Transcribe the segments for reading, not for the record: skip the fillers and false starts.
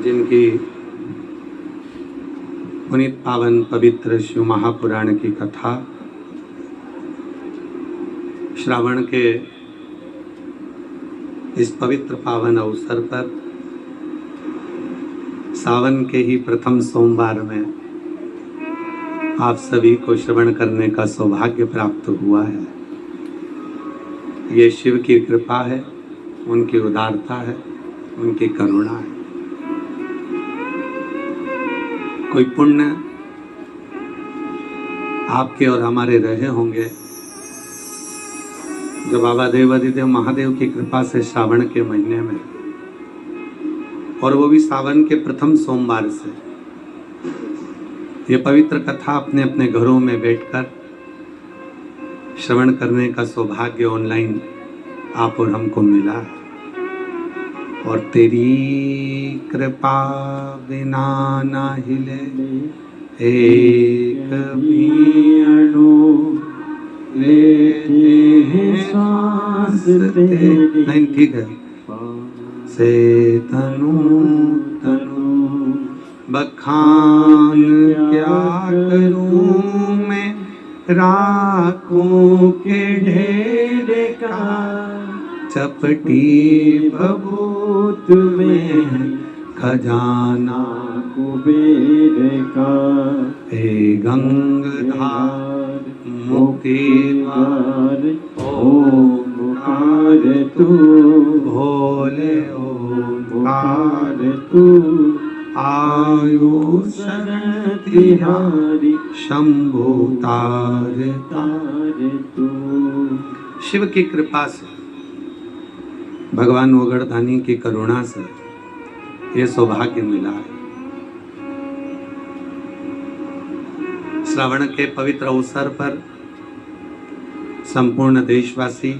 जिनकी पुनीत पावन पवित्र शिव महापुराण की कथा श्रावण के इस पवित्र पावन अवसर पर सावन के ही प्रथम सोमवार में आप सभी को श्रवण करने का सौभाग्य प्राप्त हुआ है। ये शिव की कृपा है, उनकी उदारता है, उनकी करुणा है। कोई पुण्य आपके और हमारे रहे होंगे जो बाबा देवादिदेव महादेव की कृपा से श्रावण के महीने में, और वो भी सावन के प्रथम सोमवार से, ये पवित्र कथा अपने अपने घरों में बैठकर श्रवण करने का सौभाग्य ऑनलाइन आप और हमको मिला है। और तेरी कृपा बिना ना हिले एक भी अणु लेते हैं सांस तेरी, नहीं ठीक है, से तनु तनु बखान क्या करूं मैं राखों के ढेर का, चपटी भभूत में खजाना कुबेर का, हे गंगाधार मुक्ति द्वार ओंकार तू, भोले ओंकार तू, आयु शरण तिहारी शंभु तार तार तू। शिव की कृपा से, भगवान ओगड़धानी की करुणा से ये सौभाग्य मिला है। श्रावण के पवित्र अवसर पर संपूर्ण देशवासी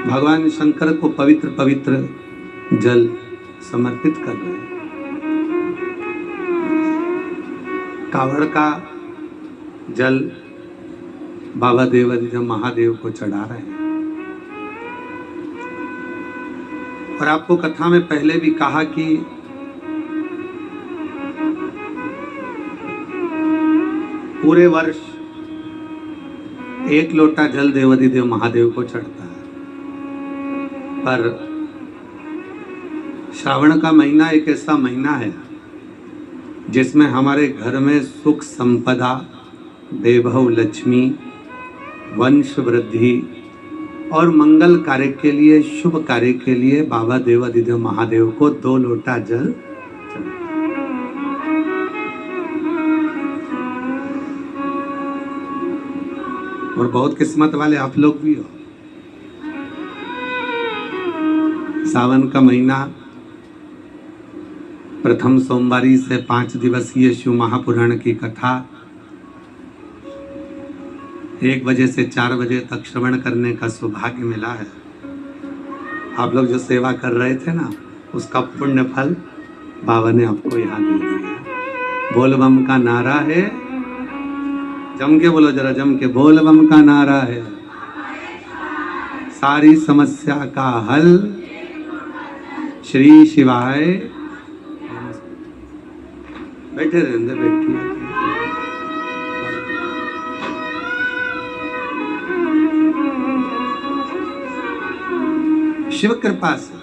भगवान शंकर को पवित्र पवित्र जल समर्पित कर रहे हैं। कावड़ का जल बाबा देवादिदेव महादेव को चढ़ा रहे हैं। और आपको कथा में पहले भी कहा कि पूरे वर्ष एक लोटा जल देवादिदेव महादेव को चढ़ता है, पर श्रावण का महीना एक ऐसा महीना है जिसमें हमारे घर में सुख संपदा, वैभव, लक्ष्मी, वंश वृद्धि और मंगल कार्य के लिए, शुभ कार्य के लिए बाबा देवादिदेव महादेव को 2 लोटा जल और बहुत किस्मत वाले आप लोग भी हो। सावन का महीना प्रथम सोमवारी से 5 दिवसीय शिव महापुराण की कथा 1 बजे से 4 बजे तक श्रवण करने का सौभाग्य मिला है। आप लोग जो सेवा कर रहे थे ना, उसका पुण्य फल बाबा ने आपको यहाँ दे दिया। बोल बम का नारा है, जम के बोलो जरा, जम के, बोल बम का नारा है, सारी समस्या का हल श्री शिवाय। बैठे रहेंगे, बैठिए। शिव कृपा से,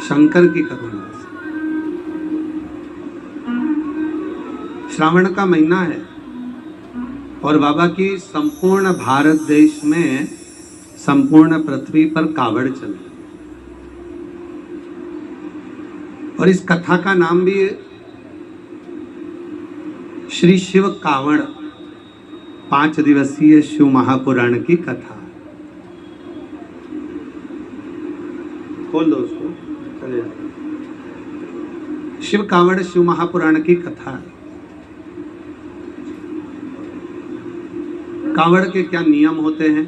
शंकर की करुणा से श्रावण का महीना है और बाबा की संपूर्ण भारत देश में, संपूर्ण पृथ्वी पर कावड़ चल रही है। और इस कथा का नाम भी श्री शिव कावड़ 5 दिवसीय शिव महापुराण की कथा। खोल दो उसको, चले जाओ। शिव कावड़ शिव महापुराण की कथा है। कावड़ के क्या नियम होते हैं,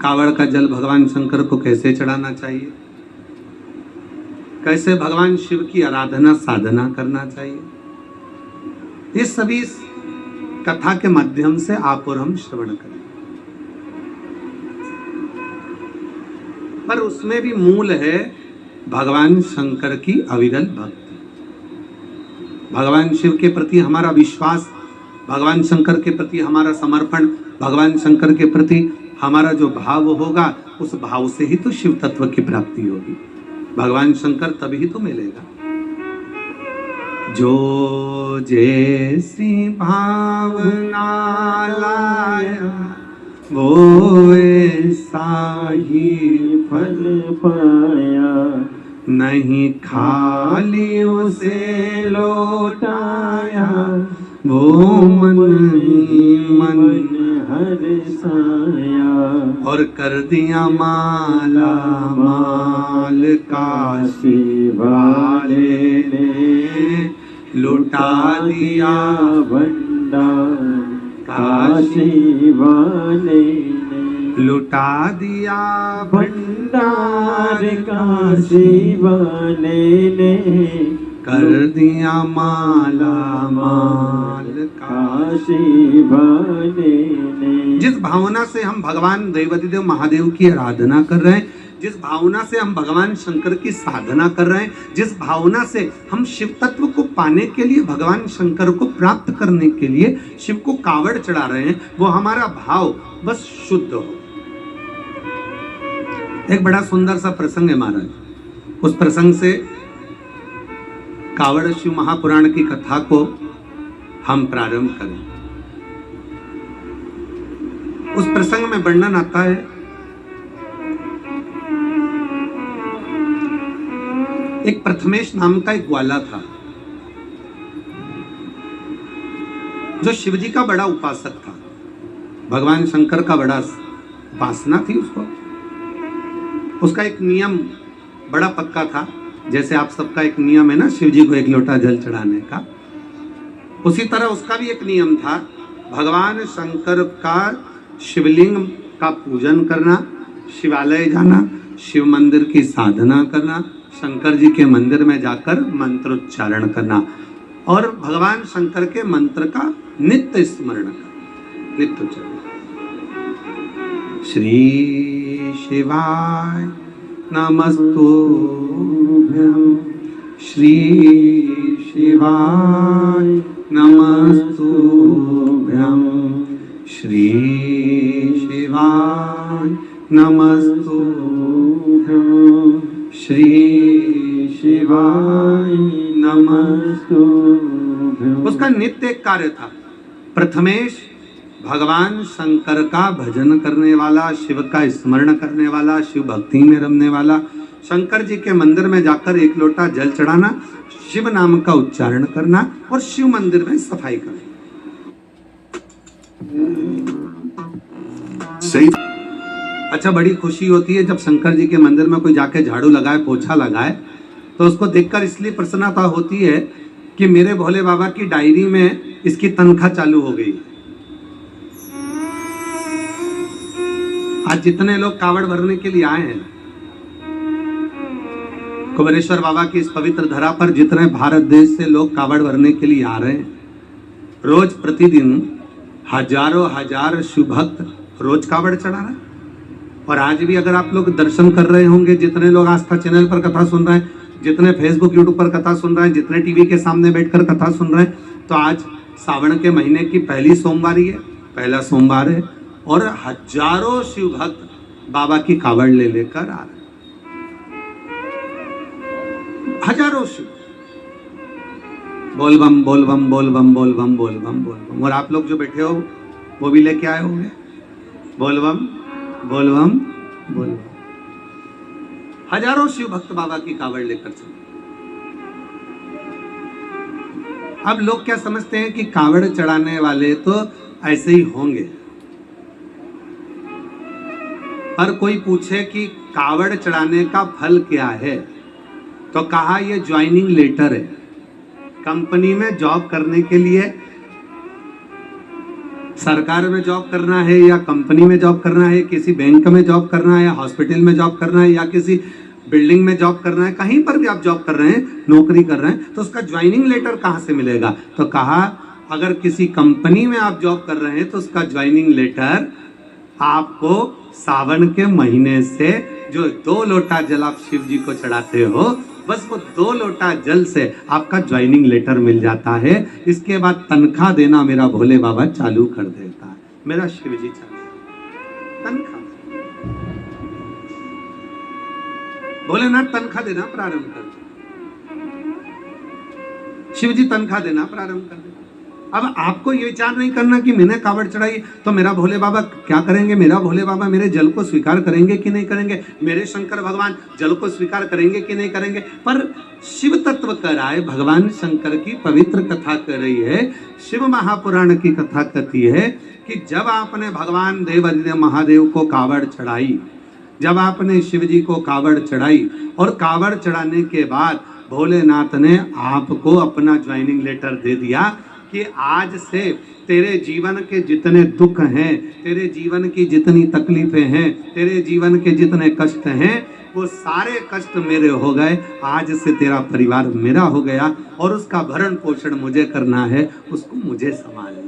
कावड़ का जल भगवान शंकर को कैसे चढ़ाना चाहिए, कैसे भगवान शिव की आराधना साधना करना चाहिए, ये सभी कथा के माध्यम से आप और हम श्रवण करें। पर उसमें भी मूल है भगवान शंकर की अविरल भक्ति, भगवान शिव के प्रति हमारा विश्वास, भगवान शंकर के प्रति हमारा समर्पण, भगवान शंकर के प्रति हमारा जो भाव होगा, उस भाव से ही तो शिव तत्व की प्राप्ति होगी। भगवान शंकर तभी तो मिलेगा। जो जैसी भावना लाया वो ऐसा ही फल पाया, नहीं खाली उसे लौटाया, वो मन ही मन हर्षाया, और कर दिया माला माल काशी वाले ने, लुटा दिया भंडार काशी वाले ने, लुटा दिया भंडार काशी वाले ने, कर दिया माला माल काशी वाले ने। जिस भावना से हम भगवान देवाधिदेव महादेव की आराधना कर रहे हैं, जिस भावना से हम भगवान शंकर की साधना कर रहे हैं, जिस भावना से हम शिव तत्व को पाने के लिए, भगवान शंकर को प्राप्त करने के लिए शिव को कावड़ चढ़ा रहे हैं, वो हमारा भाव बस शुद्ध हो। एक बड़ा सुंदर सा प्रसंग है महाराज, उस प्रसंग से कावड़ शिव महापुराण की कथा को हम प्रारंभ करें। उस प्रसंग में वर्णन आता है, एक प्रथमेश नाम का एक ग्वाला था, जो शिवजी का बड़ा उपासक था, भगवान शंकर का बड़ा उपासना थी उसको। उसका एक नियम बड़ा पक्का था, जैसे आप सबका एक नियम है ना शिव जी को एक लोटा जल चढ़ाने का, उसी तरह उसका भी एक नियम था, भगवान शंकर का शिवलिंग का पूजन करना, शिवालय जाना, शिव मंदिर की साधना करना, शंकर जी के मंदिर में जाकर मंत्रोच्चारण करना, और भगवान शंकर के मंत्र का नित्य स्मरण करना, नित्य उच्चारण। श्री शिवाय नमस्तुभ्यं, श्री शिवाय नमस्तुभ्यं, श्री शिवाय नमस्तुभ्यं, श्री शिवाय नमस्तुभ्यं। उसका नित्य कार्य था, प्रथमेश भगवान शंकर का भजन करने वाला, शिव का स्मरण करने वाला, शिव भक्ति में रमने वाला, शंकर जी के मंदिर में जाकर एक लोटा जल चढ़ाना, शिव नाम का उच्चारण करना और शिव मंदिर में सफाई करना। सही। अच्छा, बड़ी खुशी होती है जब शंकर जी के मंदिर में कोई जाके झाड़ू लगाए, पोछा लगाए, तो उसको देखकर इसलिए प्रसन्नता होती है कि मेरे भोले बाबा की डायरी में इसकी तनख्वाह चालू हो गई। आज जितने लोग कावड़ भरने के लिए आए हैं कुबेरेश्वर बाबा की इस पवित्र धरा पर, जितने भारत देश से लोग कावड़ भरने के लिए आ रहे हैं, रोज प्रतिदिन हजारों हजार शिव भक्त रोज कावड़ चढ़ा रहे हैं। और आज भी अगर आप लोग दर्शन कर रहे होंगे, जितने लोग आस्था चैनल पर कथा सुन रहे हैं, जितने फेसबुक यूट्यूब पर कथा सुन रहे हैं, जितने टीवी के सामने बैठकर कथा सुन रहे हैं, तो आज सावन के महीने की पहली सोमवारी है, पहला सोमवार है, और हजारों शिव भक्त बाबा की कावड़ ले लेकर आ रहे हैं, हजारों शिव। बोल बम बोल बम बोल बम बोल बम बोल बम बोल बम। और आप लोग जो बैठे हो वो भी लेके आए होंगे, बोल बम बोल बम बोल बम। हजारों शिव भक्त बाबा की कावड़ लेकर चले। अब लोग क्या समझते हैं कि कावड़ चढ़ाने वाले तो ऐसे ही होंगे, पर कोई पूछे कि कावड़ चढ़ाने का फल क्या है, तो कहा ये ज्वाइनिंग लेटर है। कंपनी में जॉब करने के लिए, सरकार में जॉब करना है या कंपनी में जॉब करना है, किसी बैंक में जॉब करना है, हॉस्पिटल में जॉब करना है या किसी बिल्डिंग में जॉब करना है, कहीं पर भी आप जॉब कर रहे हैं, नौकरी कर रहे हैं, तो उसका ज्वाइनिंग लेटर कहाँ से मिलेगा? तो कहा अगर किसी कंपनी में आप जॉब कर रहे हैं तो उसका ज्वाइनिंग लेटर आपको सावन के महीने से जो 2 लोटा जल आप शिव जी को चढ़ाते हो, बस वो 2 लोटा जल से आपका ज्वाइनिंग लेटर मिल जाता है। इसके बाद तनख्वाह देना मेरा भोले बाबा चालू कर देता है। मेरा शिव जी चालू तनख्वाह, भोलेनाथ तनख्वाह देना प्रारंभ कर, शिव जी तनख्वाह देना प्रारंभ कर दे। अब आपको ये विचार नहीं करना कि मैंने कावड़ चढ़ाई तो मेरा भोले बाबा क्या करेंगे, मेरा भोले बाबा मेरे जल को स्वीकार करेंगे कि नहीं करेंगे, मेरे शंकर भगवान जल को स्वीकार करेंगे कि नहीं करेंगे। पर शिव तत्व कराए भगवान शंकर की पवित्र कथा कर रही है। शिव महापुराण की कथा कहती है कि जब आपने भगवान देवादिदेव महादेव को कावड़ चढ़ाई, जब आपने शिव जी को कावड़ चढ़ाई और कावड़ चढ़ाने के बाद भोलेनाथ ने आपको अपना ज्वाइनिंग लेटर दे दिया कि आज से तेरे जीवन के जितने दुख हैं, तेरे जीवन की जितनी तकलीफें हैं, तेरे जीवन के जितने कष्ट हैं, वो सारे कष्ट मेरे हो गए। आज से तेरा परिवार मेरा हो गया और उसका भरण पोषण मुझे करना है, उसको मुझे संभालना है।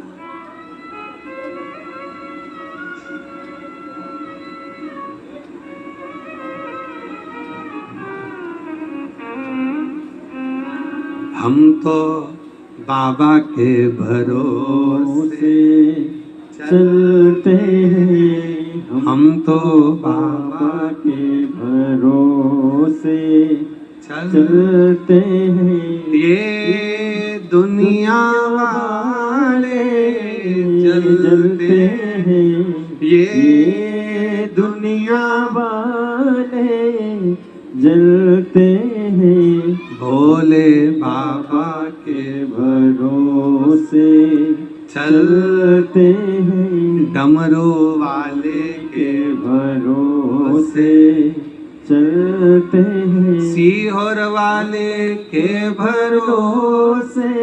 हम तो बाबा के भरोसे चलते हैं, हम तो बाबा के भरोसे चलते हैं। ये दुनिया वाले चलते हैं, ये दुनिया वाले जलते हैं। भोले बाबा के भरोसे चलते हैं, डमरू वाले के भरोसे चलते हैं। सीहोर वाले के भरोसे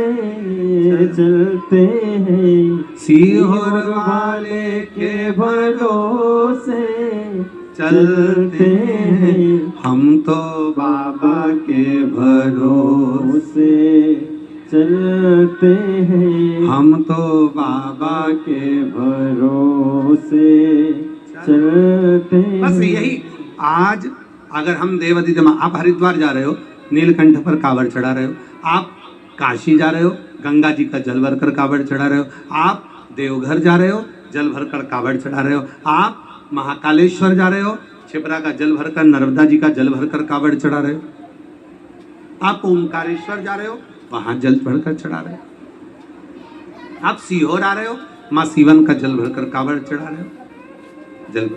चलते हैं, सीहोर वाले के भरोसे चलते हैं। हम तो बाबा के भरोसे चलते हैं, हम तो बाबा के भरोसे चलते हैं। बस यही। आज अगर हम देवादिदेव, आप हरिद्वार जा रहे हो, नीलकंठ पर कावड़ चढ़ा रहे हो, आप काशी जा रहे हो, गंगा जी का जल भरकर कावड़ चढ़ा रहे हो, आप देवघर जा रहे हो, जल भरकर कावड़ चढ़ा रहे हो, आप महाकालेश्वर जा रहे हो, छिपरा का जल भरकर, नर्मदा जी का जल भरकर कावड़ चढ़ा रहे हो, आप ओंकारेश्वर जा रहे हो, वहां जल भरकर चढ़ा रहे हो, आप सीहोर आ रहे हो, माँ सीवन का जल भरकर कावड़ चढ़ा रहे हो। जल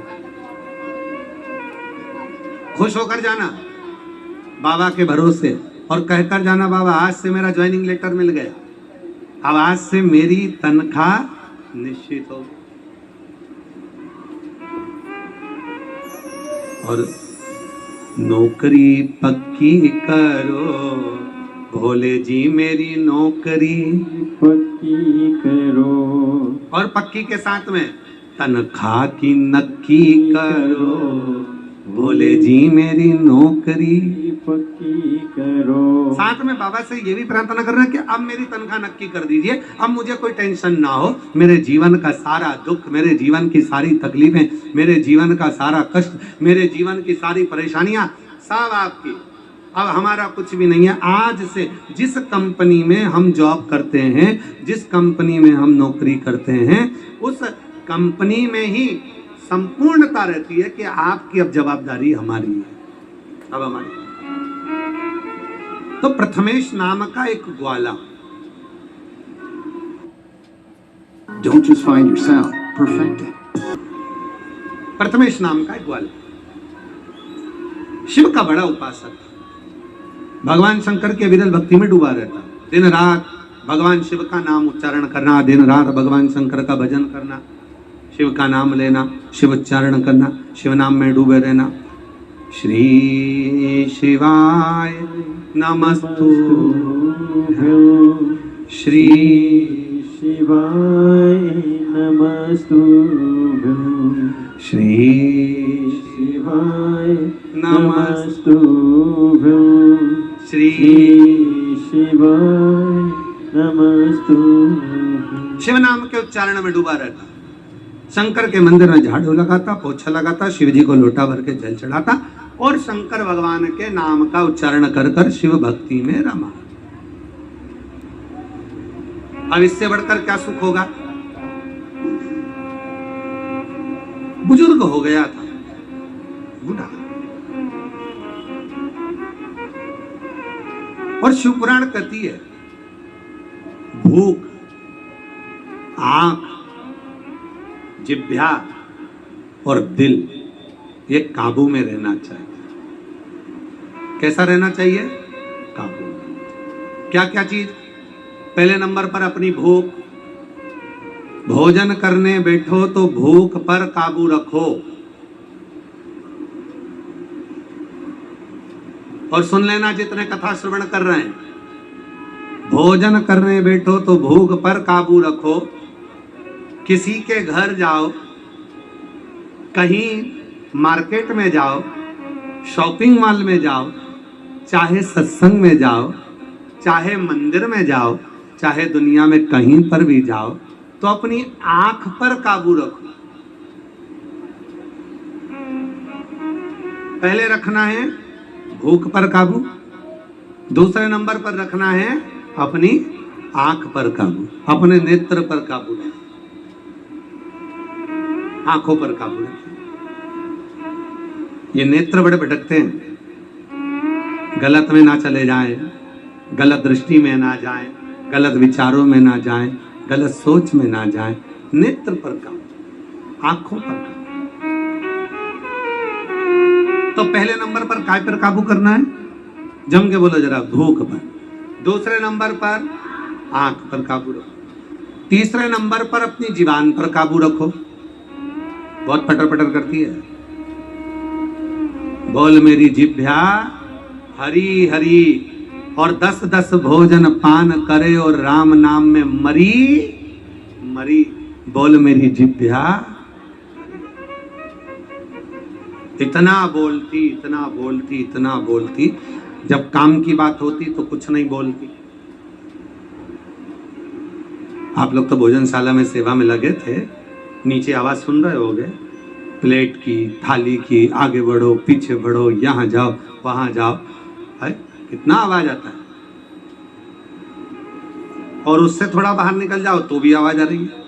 खुश होकर जाना बाबा के भरोसे और कहकर जाना, बाबा आज से मेरा ज्वाइनिंग लेटर मिल गया, अब आज से मेरी तनख्वाह निश्चित हो। और नौकरी पक्की करो भोले जी, मेरी नौकरी पक्की करो, और पक्की के साथ में तनख्वाह की नक्की करो भोले जी, मेरी नौकरी पक्की करो। साथ में बाबा से ये भी प्रार्थना करना कि अब मेरी तनख्वाह नक्की कर दीजिए, अब मुझे कोई टेंशन ना हो, मेरे जीवन का सारा दुख, मेरे जीवन की सारी तकलीफें, मेरे जीवन का सारा कष्ट, मेरे जीवन की सारी परेशानियां सब आपकी, अब हमारा कुछ भी नहीं है। आज से जिस कंपनी में हम जॉब करते हैं, जिस कंपनी में हम नौकरी करते हैं, उस कंपनी में ही संपूर्णता रहती है कि आपकी अब जवाबदारी हमारी है, अब हमारी। तो प्रथमेश नाम का एक ग्वाला, Don't just find your sound, perfect it. Prathamesh नाम का एक ग्वाला शिव का बड़ा उपासक, भगवान शंकर के विरल भक्ति में डूबा रहता, दिन रात भगवान शिव का नाम उच्चारण करना, दिन रात भगवान शंकर का भजन करना, शिव का नाम लेना, शिव उच्चारण करना, शिव नाम में डूबे रहना। श्री शिवाय नमस्तुभ्यं, श्री शिवाय नमस्तुभ्यं, श्री शिवाय नमस्तुभ्यं, श्री शिवाय नमस्तुभ्यं। शिव नाम के उच्चारण में डूबा रहता, शंकर के मंदिर में झाड़ू लगाता, पोछा लगाता, शिव जी को लोटा भर के जल चढ़ाता और शंकर भगवान के नाम का उच्चारण कर कर शिव भक्ति में रमा। अब इससे बढ़कर क्या सुख होगा? बुजुर्ग हो गया था, बूढ़ा, और शिवपुराण कहती है भूख, आंख, जिह्वा और दिल ये काबू में रहना चाहिए। कैसा रहना चाहिए? काबू। क्या क्या चीज? पहले नंबर पर अपनी भूख। भोजन करने बैठो तो भूख पर काबू रखो। और सुन लेना जितने कथा श्रवण कर रहे हैं, भोजन करने बैठो तो भूख पर काबू रखो। किसी के घर जाओ, कहीं मार्केट में जाओ, शॉपिंग मॉल में जाओ, चाहे सत्संग में जाओ, चाहे मंदिर में जाओ, चाहे दुनिया में कहीं पर भी जाओ, तो अपनी आंख पर काबू रखो। पहले रखना है भूख पर काबू, दूसरे नंबर पर रखना है अपनी आंख पर काबू, अपने नेत्र पर काबू रखो, आंखों पर काबू रखो। ये नेत्र बड़े भटकते हैं, गलत में ना चले जाएं, गलत दृष्टि में ना जाएं, गलत विचारों में ना जाएं, गलत सोच में ना जाएं। नेत्र पर काबू, आंखों पर काबू। तो पहले नंबर पर काय पर काबू करना है? जम के बोलो जरा, भूख पर। दूसरे नंबर पर आंख पर काबू रखो। तीसरे नंबर पर अपनी जीवान पर काबू रखो। बहुत पटर पटर करती है, बोल मेरी जिभ्या हरी हरी, और 10-10 भोजन पान करे और राम नाम में मरी मरी। बोल मेरी जिभ्या, इतना बोलती, इतना बोलती, इतना बोलती, जब काम की बात होती तो कुछ नहीं बोलती। आप लोग तो भोजनशाला में सेवा में लगे थे, नीचे आवाज सुन रहे होगे, प्लेट की, थाली की, आगे बढ़ो, पीछे बढ़ो, यहाँ जाओ, वहां जाओ, है कितना आवाज आता है। और उससे थोड़ा बाहर निकल जाओ तो भी आवाज आ रही है।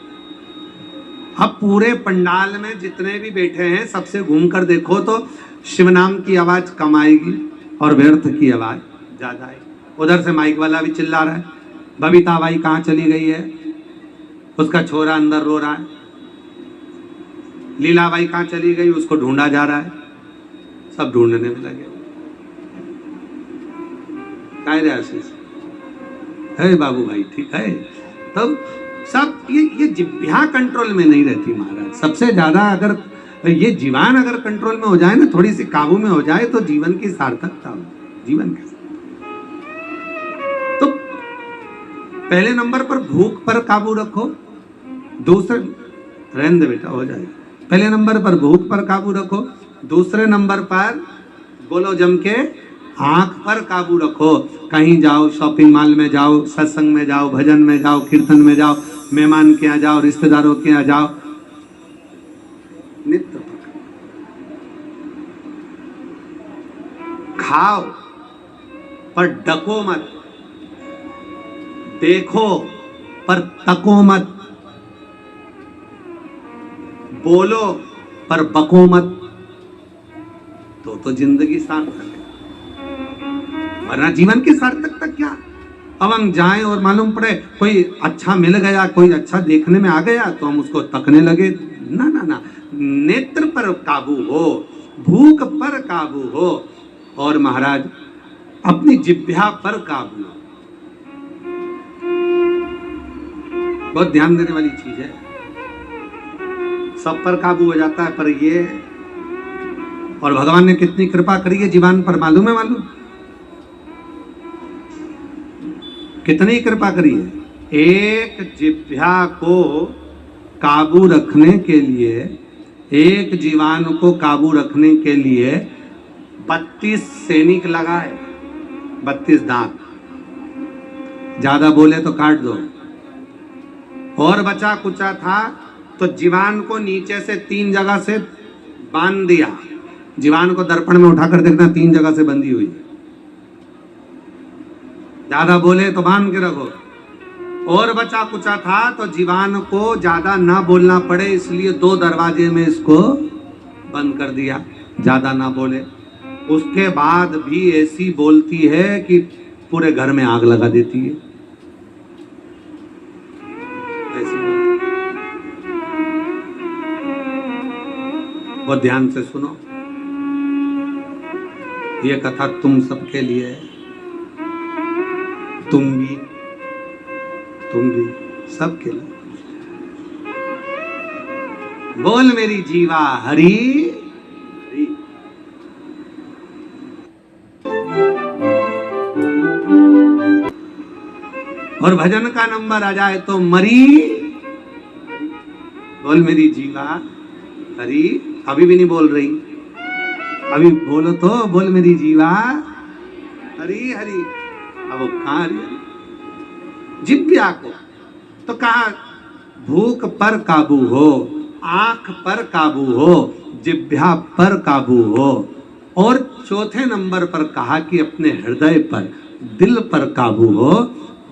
अब पूरे पंडाल में जितने भी बैठे हैं सबसे घूम कर देखो तो शिव नाम की आवाज कम आएगी और व्यर्थ की आवाज ज्यादा आएगी। उधर से माइक वाला भी चिल्ला रहा है, बबीता बाई कहाँ चली गई है, उसका छोरा अंदर रो रहा है, लीला बाई कहाँ चली गई, उसको ढूंढा जा रहा है। सब ढूंढने में लगे। काय रे आशीष, है बाबू भाई, ठीक है। तब सब ये जिह्वा कंट्रोल में नहीं रहती महाराज। सबसे ज्यादा अगर ये जीवान अगर कंट्रोल में हो जाए ना, थोड़ी सी काबू में हो जाए, तो जीवन की सार्थकता हो, जीवन की। तो पहले नंबर पर भूख पर काबू रखो, दूसरे रहने दे बेटा, हो जाएगा। पहले नंबर पर भूख पर काबू रखो, दूसरे नंबर पर बोलो जम के आंख पर काबू रखो। कहीं जाओ, शॉपिंग मॉल में जाओ, सत्संग में जाओ, भजन में जाओ, कीर्तन में जाओ, मेहमान के यहाँ जाओ, रिश्तेदारों के यहाँ जाओ, नित्य खाओ पर डको मत, देखो पर तको मत, बोलो पर बको मत, तो जिंदगी सार्थक है। वरना जीवन की सार्थकता क्या? अब हम जाएं और मालूम पड़े कोई अच्छा मिल गया, कोई अच्छा देखने में आ गया, तो हम उसको तकने लगे। ना ना ना, नेत्र पर काबू हो, भूख पर काबू हो, और महाराज अपनी जिह्वा पर काबू हो। बहुत ध्यान देने वाली चीज है। सब पर काबू हो जाता है, पर ये, और भगवान ने कितनी कृपा करी है जीवान पर, मालूम है? मालूम कितनी कृपा करी है। एक जिह्वा को काबू रखने के लिए, एक जीवान को काबू रखने के लिए 32 सैनिक लगाए, 32 दांत। ज्यादा बोले तो काट दो। और बचा कुचा था तो जीवान को नीचे से 3 जगह से बांध दिया। जीवान को दर्पण में उठाकर देखना, 3 जगह से बंधी हुई। ज्यादा बोले तो बांध के रखो। और बचा कुचा था तो जीवान को ज्यादा ना बोलना पड़े इसलिए 2 दरवाजे में इसको बंद कर दिया, ज्यादा ना बोले। उसके बाद भी ऐसी बोलती है कि पूरे घर में आग लगा देती है। ऐसी वो ध्यान से सुनो, ये कथा तुम सबके लिए है। तुम भी सबके लिए। बोल मेरी जीवा हरि हरि। और भजन का नंबर आ जाए तो मरी। बोल मेरी जीवा हरि। अभी भी नहीं बोल रही, अभी बोलो तो। बोल मेरी जीवा हरि हरि। अब वो कहाँ हरि हरि? जिभ्या को तो कहा भूख पर काबू हो, आंख पर काबू हो, जिभ्या पर काबू हो। और चौथे नंबर पर कहा कि अपने हृदय पर, दिल पर काबू हो।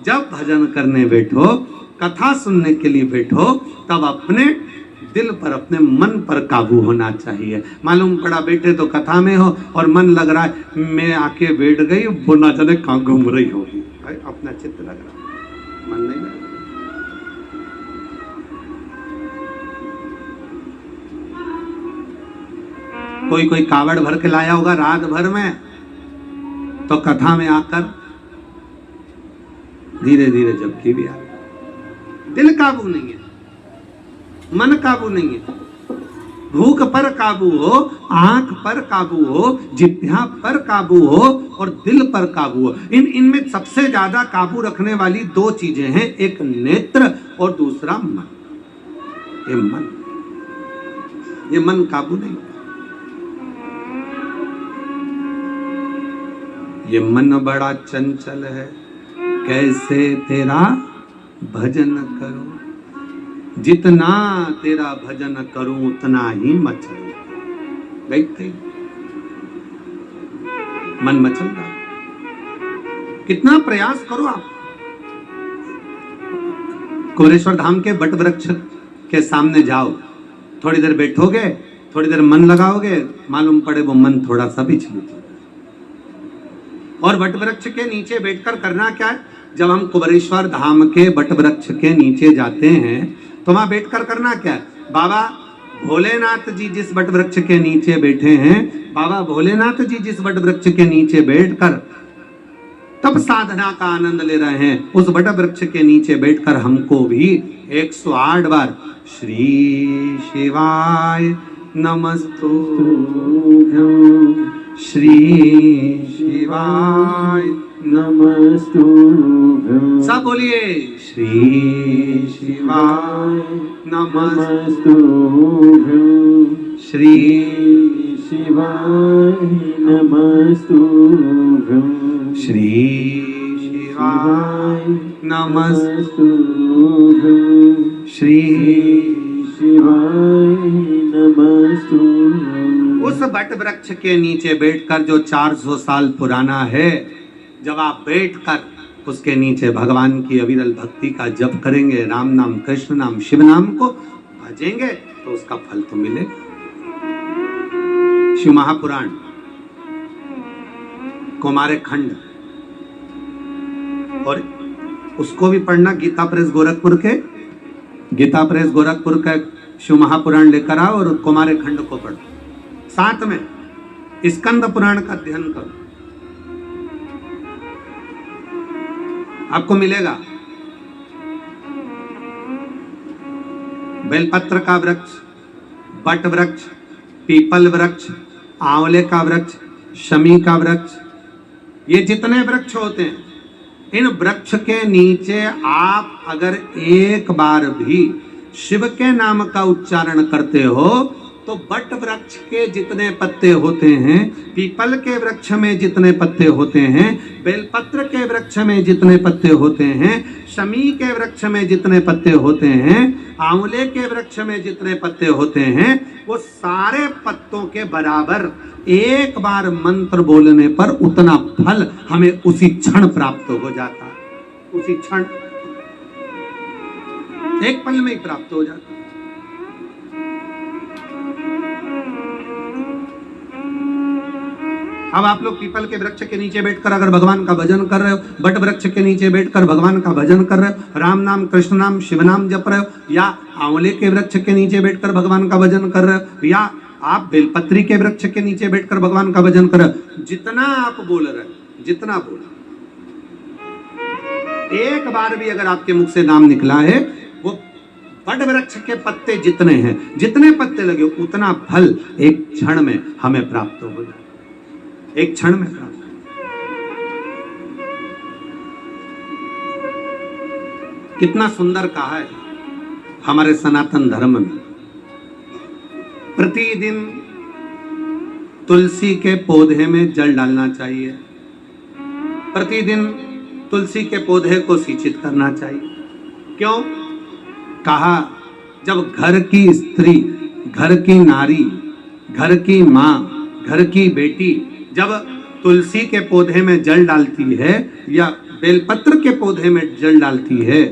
जब भजन करने बैठो, कथा सुनने के लिए बैठो, तब अपने दिल पर, अपने मन पर काबू होना चाहिए। मालूम पड़ा बैठे तो कथा में हो और मन लग रहा है मैं आके बैठ गई, वो ना जाने कहाँ घूम रही होगी। अपना चित्त लग रहा, मन नहीं लग रहा। कोई कावड़ भर के लाया होगा रात भर में, तो कथा में आकर धीरे धीरे झपकी भी आ गई। दिल काबू नहीं है, मन काबू नहीं है। भूख पर काबू हो, आंख पर काबू हो, जिह्वा पर काबू हो और दिल पर काबू हो। इनमें सबसे ज्यादा काबू रखने वाली 2 चीजें हैं, एक नेत्र और दूसरा मन। ये मन काबू नहीं। ये मन बड़ा चंचल है, कैसे तेरा भजन करूं। जितना तेरा भजन करूं उतना ही मचल। देखते मन मचल रहा। कितना प्रयास करो आप। कोरेश्वर धाम के बट वृक्ष के सामने जाओ, थोड़ी देर बैठोगे, थोड़ी देर मन लगाओगे, मालूम पड़े वो मन थोड़ा सा विचलित हो। और बट वृक्ष के नीचे बैठकर करना क्या है? जब हम कुबरेश्वर धाम के बट वृक्ष के नीचे जाते हैं तो वहां बैठकर करना क्या है? बाबा भोलेनाथ जी जिस बट वृक्ष के नीचे बैठे हैं, बाबा भोलेनाथ जी जिस बट वृक्ष के नीचे बैठकर तब साधना का आनंद ले रहे हैं, उस बट वृक्ष के नीचे बैठकर हमको भी 108 बार श्री शिवाय नमस्तुभ्यं, श्री शिवाय नमस्तुभ्यं। सब बोलिए, श्री शिवाय नमस्तुभ्यं, श्री शिवाय नमस्तुभ्यं, श्री शिवाय नमस्तुभ्यं, श्री शिवाय नमस्तुभ्यं। उस बट वृक्ष के नीचे बैठकर जो 400 साल पुराना है, जब आप बैठकर उसके नीचे भगवान की अविरल भक्ति का जप करेंगे, राम नाम, कृष्ण नाम, शिव नाम को भजेंगे तो उसका फल तो मिलेगा। शिव महापुराण कुमारे खंड, और उसको भी पढ़ना। गीता प्रेस गोरखपुर के शिव महापुराण लेकर आओ और कुमारे खंड को पढ़ो। साथ में स्कंद पुराण का अध्ययन करो, आपको मिलेगा। बेलपत्र का वृक्ष, बट वृक्ष, पीपल वृक्ष, आंवले का वृक्ष, शमी का वृक्ष, ये जितने वृक्ष होते हैं, इन वृक्ष के नीचे आप अगर एक बार भी शिव के नाम का उच्चारण करते हो तो बट वृक्ष के जितने पत्ते होते हैं, पीपल के वृक्ष में जितने पत्ते होते हैं, बेलपत्र के वृक्ष में जितने पत्ते होते हैं, शमी के वृक्ष में जितने पत्ते होते हैं, आंवले के वृक्ष में जितने पत्ते होते हैं, वो सारे पत्तों के बराबर एक बार मंत्र बोलने पर उतना फल हमें उसी क्षण प्राप्त हो जाता है। उसी क्षण, एक पल में ही प्राप्त हो जाता है। अब आप लोग पीपल के वृक्ष के नीचे बैठकर अगर भगवान का भजन कर रहे हो, बट वृक्ष के नीचे बैठकर भगवान का भजन कर रहे हो, राम नाम कृष्ण नाम शिव नाम जप रहे हो, या आंवले के वृक्ष के नीचे बैठकर भगवान का भजन कर रहे हो, या आप बेलपत्री के वृक्ष के नीचे बैठकर भगवान का भजन कर रहे हो, जितना आप बोल रहे हो, जितना बोल, एक बार भी अगर आपके मुख से नाम निकला है, वो बट वृक्ष के पत्ते जितने हैं, जितने पत्ते लगे उतना फल एक क्षण में हमें प्राप्त हो जाए, एक क्षण में प्राप्त। कितना सुंदर कहा है हमारे सनातन धर्म में, प्रतिदिन तुलसी के पौधे में जल डालना चाहिए, प्रतिदिन तुलसी के पौधे को सिंचित करना चाहिए। क्यों? कहा जब घर की स्त्री, घर की नारी, घर की माँ, घर की बेटी जब तुलसी के पौधे में जल डालती है या बेलपत्र के पौधे में जल डालती है,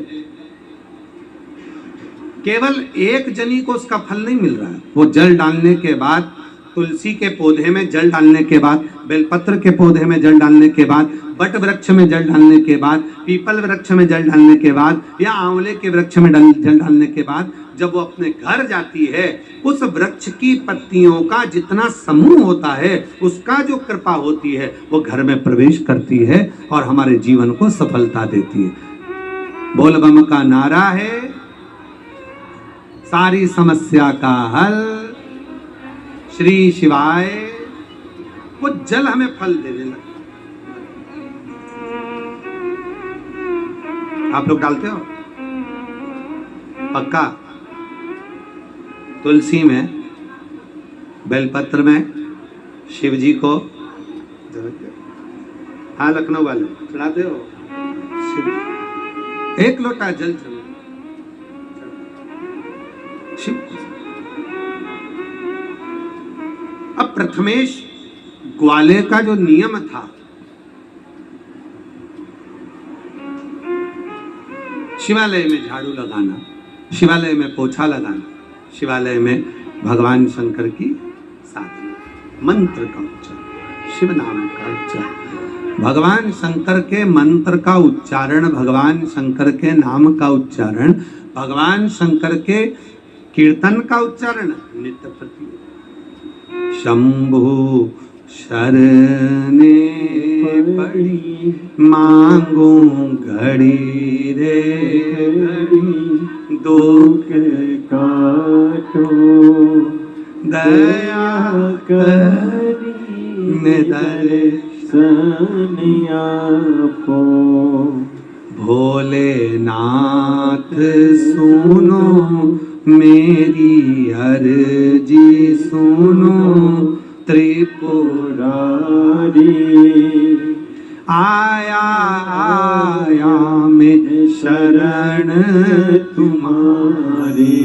केवल एक जनी को उसका फल नहीं मिल रहा है, वो जल डालने के बाद, तुलसी के पौधे में जल डालने के बाद, बेलपत्र के पौधे में जल डालने के बाद, बट वृक्ष में जल डालने के बाद, पीपल वृक्ष में जल डालने के बाद, या आंवले के वृक्ष में जल डालने के बाद, जब वो अपने घर जाती है, उस वृक्ष की पत्तियों का जितना समूह होता है, उसका जो कृपा होती है, वो घर में प्रवेश करती है और हमारे जीवन को सफलता देती है। बोल बम का नारा है सारी समस्या का हल, श्री शिवाय। वो जल हमें फल देने लगता। आप लोग डालते हो पक्का? तुलसी में, बेलपत्र में शिव जी को, हाँ लखनऊ वाले चढ़ाते हो शिव, एक लोटा जल चढ़ा शिव। अब प्रथमेश ग्वाले का जो नियम था, शिवालय में झाड़ू लगाना, शिवालय में पोछा लगाना, शिवालय में भगवान शंकर की साधना, मंत्र का उच्चारण, शिव नाम का उच्चारण, भगवान शंकर के मंत्र का उच्चारण, भगवान शंकर के नाम का उच्चारण, भगवान शंकर के कीर्तन का उच्चारण नित्य प्रति। शंभु शरणे पड़ी मांगू घड़ी रे घड़ी, दुख काटो दया करी दर्शनिया पो। भोलेनाथ सुनो मेरी अर्जी सुनो, त्रिपुरारी आया आया मैं शरण तुम्हारी।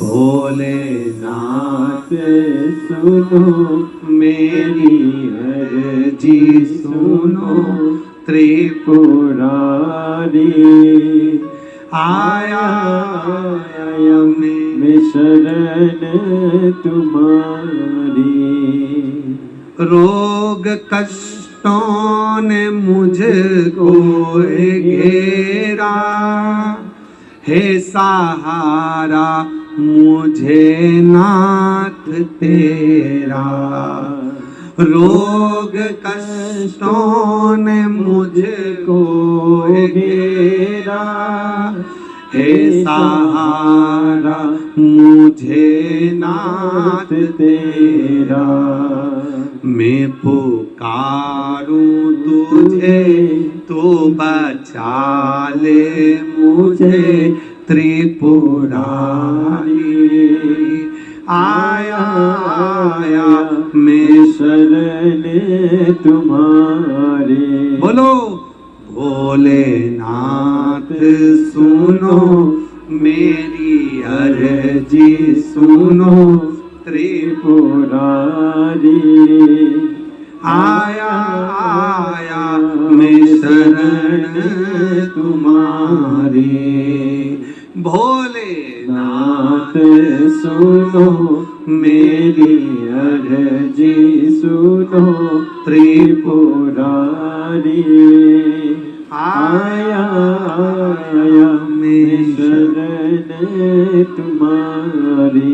भोलेनाथ सुनो मेरी अर्जी सुनो, त्रिपुरारी आया आया मैं शरण तुम्हारी। रोग कष्टों ने मुझको घेरा, हे सहारा मुझे नाथ तेरा। रोग कष्टों ने मुझको घेरा, हे सहारा मुझे नाथ तेरा। मैं पुकारूं तुझे तो बचा ले मुझे, त्रिपुरारी आया आया मैं शरण तुम्हारे। बोलो भोलेनाथ सुनो मेरी अर्जी सुनो त्रिपुरारी। आया आया मैं शरण तुम्हारी। भोलेनाथ सुनो मेरी अर्जी सुनो त्रिपुरारी। आया आया मैं शरण तुम्हारी।